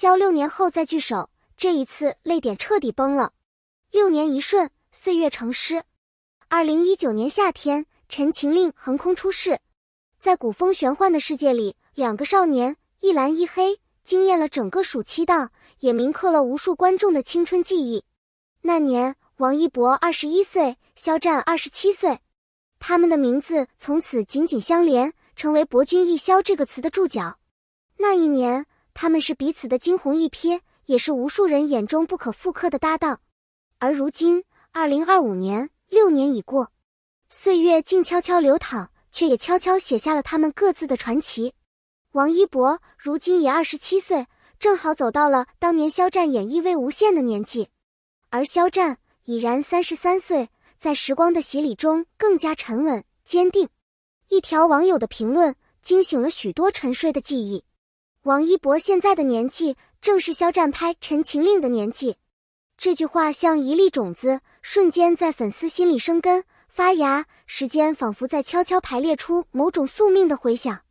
萧6年后再聚首，这一次泪点彻底崩了。6年一瞬，岁月成诗。2019年夏天，陈情令横空出世。在古风玄幻的世界里，两个少年，一蓝一黑，惊艳了整个暑期档，也铭刻了无数观众的青春记忆。那年，王一博21岁，肖战27岁，他们的名字从此紧紧相连，成为博君一肖这个词的注脚。那一年，他们是彼此的惊鸿一瞥，也是无数人眼中不可复刻的搭档。而如今，2025年，6年已过，岁月静悄悄流淌，却也悄悄写下了他们各自的传奇。王一博如今也27岁，正好走到了当年肖战演绎魏无羡的年纪，而肖战已然33岁，在时光的洗礼中更加沉稳坚定。一条网友的评论惊醒了许多沉睡的记忆。王一博现在的年纪正是肖战拍《陈情令》的年纪。这句话像一粒种子，瞬间在粉丝心里生根发芽，时间仿佛在悄悄排列出某种宿命的回响。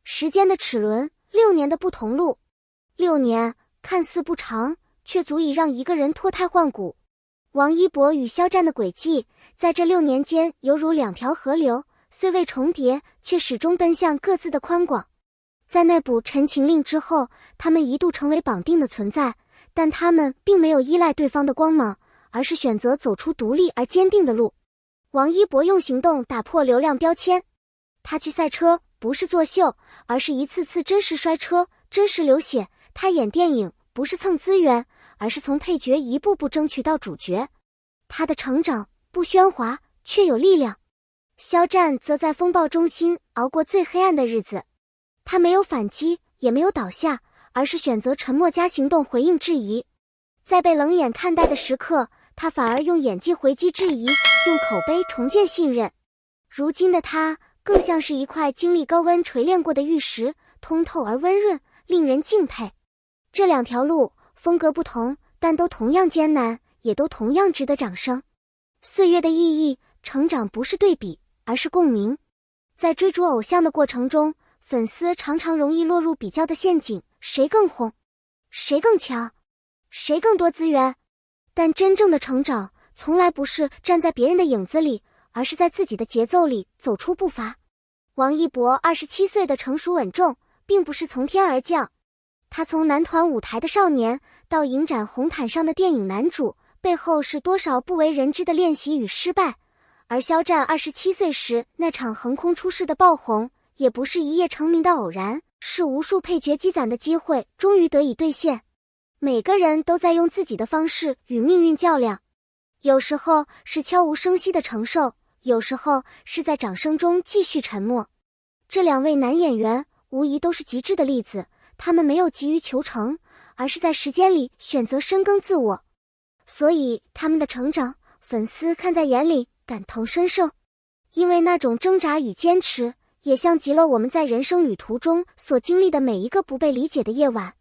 时间的齿轮，6年的不同路。6年看似不长，却足以让一个人脱胎换骨。王一博与肖战的轨迹，在这6年间犹如两条河流，虽未重叠，却始终奔向各自的宽广。在那部《陈情令》之后，他们一度成为绑定的存在，但他们并没有依赖对方的光芒，而是选择走出独立而坚定的路。王一博用行动打破流量标签，他去赛车不是作秀，而是一次次真实摔车，真实流血；他演电影不是蹭资源，而是从配角一步步争取到主角。他的成长不喧哗，却有力量。肖战则在风暴中心熬过最黑暗的日子，他没有反击，也没有倒下，而是选择沉默加行动回应质疑。在被冷眼看待的时刻，他反而用演技回击质疑，用口碑重建信任。如今的他更像是一块经历高温锤炼过的玉石，通透而温润，令人敬佩。这两条路风格不同，但都同样艰难，也都同样值得掌声。岁月的意义，成长不是对比，而是共鸣。在追逐偶像的过程中，粉丝常常容易落入比较的陷阱，谁更红，谁更强，谁更多资源。但真正的成长从来不是站在别人的影子里，而是在自己的节奏里走出步伐。王一博27岁的成熟稳重，并不是从天而降。他从男团舞台的少年，到迎展红毯上的电影男主，背后是多少不为人知的练习与失败。而肖战27岁时那场横空出世的爆红，也不是一夜成名的偶然，是无数配角积攒的机会终于得以兑现。每个人都在用自己的方式与命运较量，有时候是悄无声息的承受，有时候是在掌声中继续沉默。这两位男演员无疑都是极致的例子，他们没有急于求成，而是在时间里选择深耕自我。所以他们的成长，粉丝看在眼里，感同身受。因为那种挣扎与坚持，也像极了我们在人生旅途中所经历的每一个不被理解的夜晚。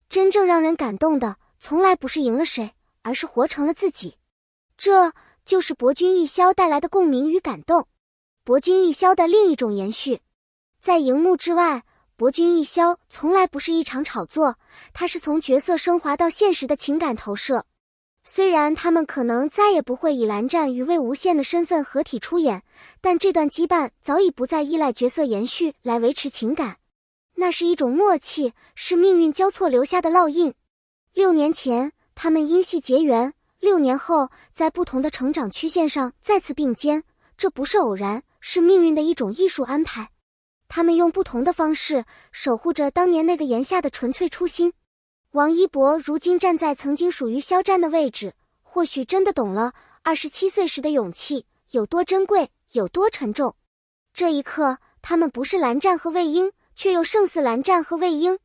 真正让人感动的，从来不是赢了谁，而是活成了自己。这就是博君一肖带来的共鸣与感动。博君一肖的另一种延续，在荧幕之外，博君一肖从来不是一场炒作，它是从角色升华到现实的情感投射。虽然他们可能再也不会以蓝湛与魏无羡的身份合体出演，但这段羁绊早已不再依赖角色延续来维持情感。那是一种默契，是命运交错留下的烙印。6年前，他们因戏结缘，6年后，在不同的成长曲线上再次并肩，这不是偶然，是命运的一种艺术安排。他们用不同的方式，守护着当年那个炎夏的纯粹初心。王一博如今站在曾经属于肖战的位置，或许真的懂了27岁时的勇气有多珍贵，有多沉重。这一刻，他们不是蓝湛和魏婴，却又胜似蓝湛和魏婴。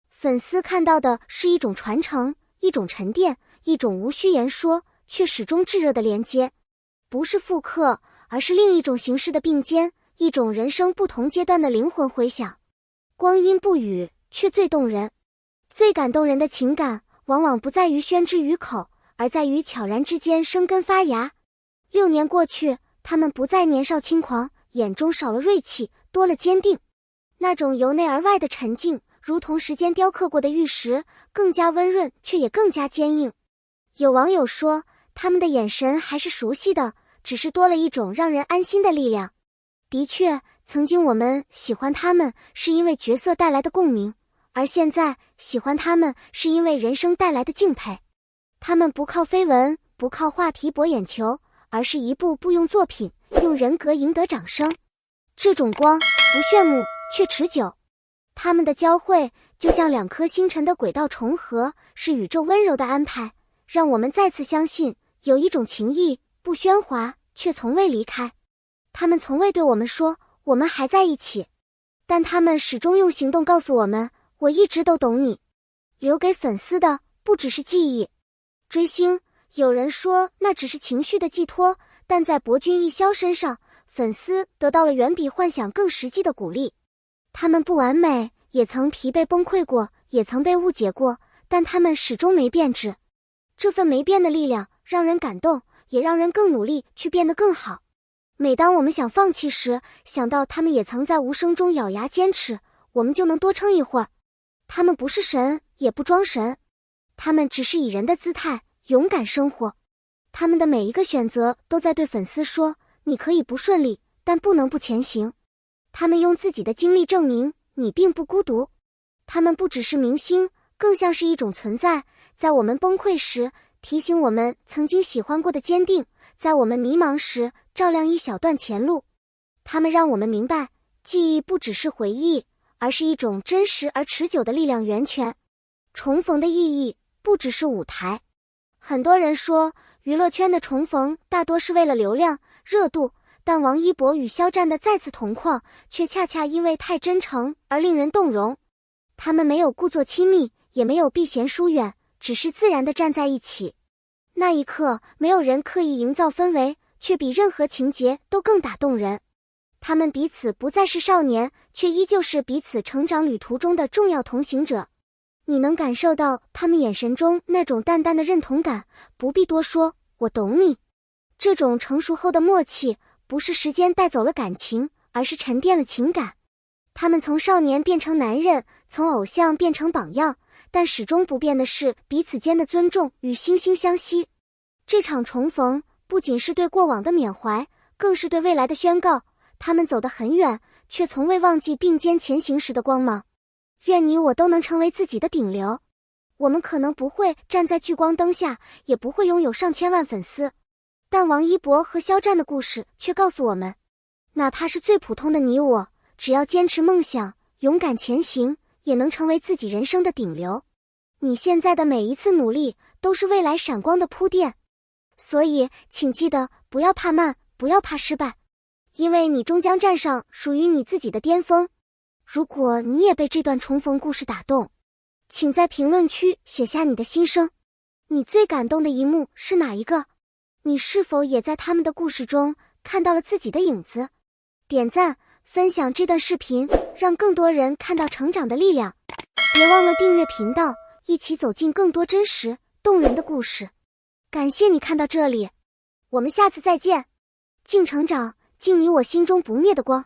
粉丝看到的是一种传承，一种沉淀，一种无需言说却始终炙热的连接。不是复刻，而是另一种形式的并肩，一种人生不同阶段的灵魂回响。光阴不语，却最动人。最感动人的情感，往往不在于宣之于口，而在于悄然之间生根发芽。6年过去，他们不再年少轻狂，眼中少了锐气，多了坚定。那种由内而外的沉静，如同时间雕刻过的玉石，更加温润却也更加坚硬。有网友说，他们的眼神还是熟悉的，只是多了一种让人安心的力量。的确，曾经我们喜欢他们是因为角色带来的共鸣，而现在喜欢他们是因为人生带来的敬佩。他们不靠绯闻，不靠话题博眼球，而是一步步用作品，用人格赢得掌声。这种光不炫目却持久。他们的交汇就像两颗星辰的轨道重合，是宇宙温柔的安排，让我们再次相信有一种情谊不喧哗，却从未离开。他们从未对我们说我们还在一起，但他们始终用行动告诉我们，我一直都懂你。留给粉丝的不只是记忆。追星，有人说那只是情绪的寄托，但在博君一肖身上，粉丝得到了远比幻想更实际的鼓励。他们不完美，也曾疲惫崩溃过，也曾被误解过，但他们始终没变质。这份没变的力量让人感动，也让人更努力去变得更好。每当我们想放弃时，想到他们也曾在无声中咬牙坚持，我们就能多撑一会儿。他们不是神，也不装神，他们只是以人的姿态勇敢生活。他们的每一个选择都在对粉丝说，你可以不顺利，但不能不前行。他们用自己的经历证明你并不孤独。他们不只是明星，更像是一种存在，在我们崩溃时提醒我们曾经喜欢过的坚定，在我们迷茫时照亮一小段前路。他们让我们明白，记忆不只是回忆，而是一种真实而持久的力量源泉。重逢的意义不只是舞台。很多人说，娱乐圈的重逢大多是为了流量、热度，但王一博与肖战的再次同框，却恰恰因为太真诚而令人动容。他们没有故作亲密，也没有避嫌疏远，只是自然地站在一起。那一刻，没有人刻意营造氛围，却比任何情节都更打动人。他们彼此不再是少年，却依旧是彼此成长旅途中的重要同行者。你能感受到他们眼神中那种淡淡的认同感，不必多说，我懂你。这种成熟后的默契，不是时间带走了感情，而是沉淀了情感。他们从少年变成男人，从偶像变成榜样，但始终不变的是彼此间的尊重与惺惺相惜。这场重逢不仅是对过往的缅怀，更是对未来的宣告。他们走得很远，却从未忘记并肩前行时的光芒。愿你我都能成为自己的顶流。我们可能不会站在聚光灯下，也不会拥有上千万粉丝，但王一博和肖战的故事却告诉我们，哪怕是最普通的你我，只要坚持梦想，勇敢前行，也能成为自己人生的顶流。你现在的每一次努力，都是未来闪光的铺垫。所以，请记得不要怕慢，不要怕失败，因为你终将站上属于你自己的巅峰。如果你也被这段重逢故事打动，请在评论区写下你的心声。你最感动的一幕是哪一个？你是否也在他们的故事中看到了自己的影子？点赞，分享这段视频，让更多人看到成长的力量。别忘了订阅频道，一起走进更多真实、动人的故事。感谢你看到这里，我们下次再见。敬成长，敬你我心中不灭的光。